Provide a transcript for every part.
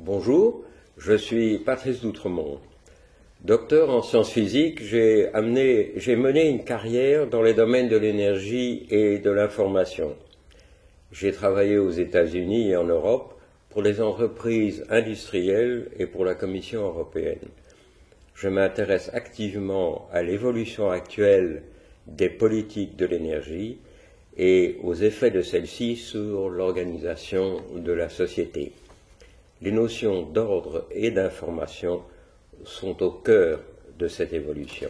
Bonjour, je suis Patrice D'Outremont. Docteur en sciences physiques, j'ai mené une carrière dans les domaines de l'énergie et de l'information. J'ai travaillé aux États-Unis et en Europe pour les entreprises industrielles et pour la Commission européenne. Je m'intéresse activement à l'évolution actuelle des politiques de l'énergie et aux effets de celles-ci sur l'organisation de la société. Les notions d'ordre et d'information sont au cœur de cette évolution.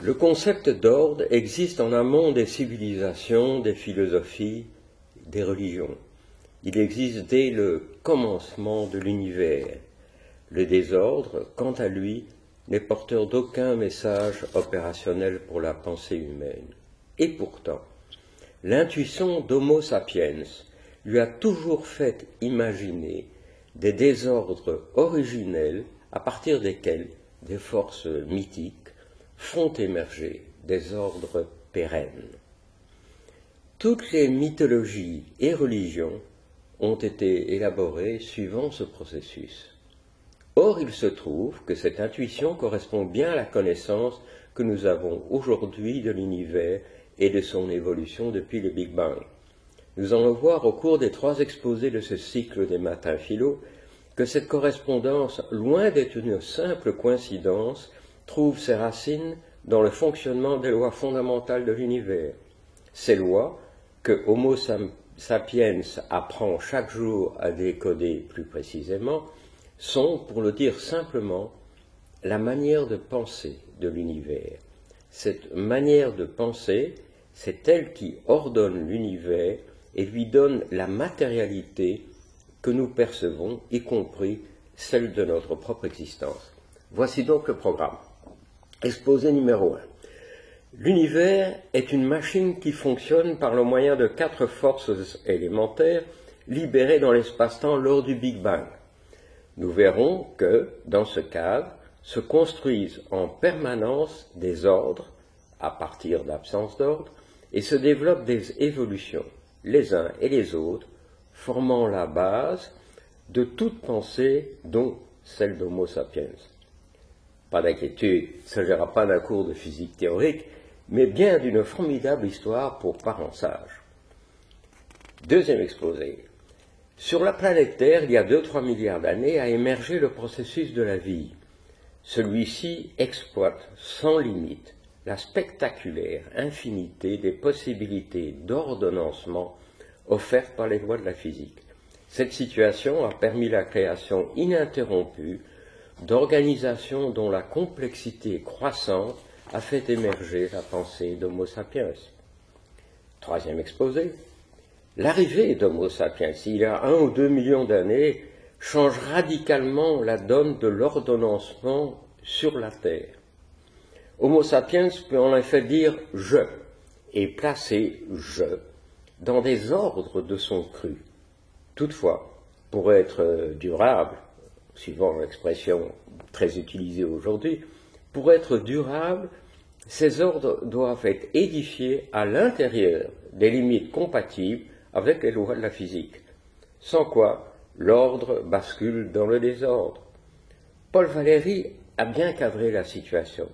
Le concept d'ordre existe en amont des civilisations, des philosophies, des religions. Il existe dès le commencement de l'univers. Le désordre, quant à lui, n'est porteur d'aucun message opérationnel pour la pensée humaine. Et pourtant, l'intuition d'Homo sapiens lui a toujours fait imaginer des désordres originels à partir desquels des forces mythiques font émerger des ordres pérennes. Toutes les mythologies et religions ont été élaborées suivant ce processus. Or, il se trouve que cette intuition correspond bien à la connaissance que nous avons aujourd'hui de l'univers et de son évolution depuis le Big Bang. Nous allons voir au cours des 3 exposés de ce cycle des matins philo que cette correspondance, loin d'être une simple coïncidence, trouve ses racines dans le fonctionnement des lois fondamentales de l'univers. Ces lois que Homo sapiens apprend chaque jour à décoder plus précisément sont, pour le dire simplement, la manière de penser de l'univers. Cette manière de penser, c'est elle qui ordonne l'univers et lui donne la matérialité que nous percevons, y compris celle de notre propre existence. Voici donc le programme. Exposé numéro 1. L'univers est une machine qui fonctionne par le moyen de 4 forces élémentaires libérées dans l'espace-temps lors du Big Bang. Nous verrons que, dans ce cadre, se construisent en permanence des ordres, à partir d'absence d'ordre, et se développent des évolutions, les uns et les autres, formant la base de toute pensée, dont celle d'Homo sapiens. Pas d'inquiétude, il ne s'agira pas d'un cours de physique théorique, mais bien d'une formidable histoire pour parents sages. Deuxième exposé. Sur la planète Terre, il y a 2-3 milliards d'années, a émergé le processus de la vie. Celui-ci exploite sans limite la spectaculaire infinité des possibilités d'ordonnancement offertes par les lois de la physique. Cette situation a permis la création ininterrompue d'organisations dont la complexité croissante a fait émerger la pensée d'Homo sapiens. Troisième exposé. L'arrivée d'Homo sapiens, il y a 1 ou 2 millions d'années, change radicalement la donne de l'ordonnancement sur la Terre. Homo sapiens peut en effet dire « je » et placer « je » dans des ordres de son cru. Toutefois, pour être durable, suivant l'expression très utilisée aujourd'hui, pour être durable, ces ordres doivent être édifiés à l'intérieur des limites compatibles avec les lois de la physique, sans quoi l'ordre bascule dans le désordre. Paul Valéry a bien cadré la situation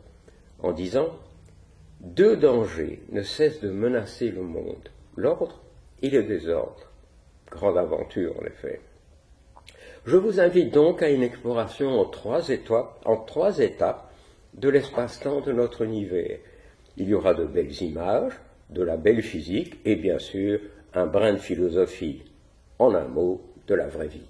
en disant « 2 dangers ne cessent de menacer le monde, l'ordre et le désordre. » Grande aventure, en effet. Je vous invite donc à une exploration en 3 étapes de l'espace-temps de notre univers. Il y aura de belles images, de la belle physique et bien sûr un brin de philosophie. En un mot, de la vraie vie.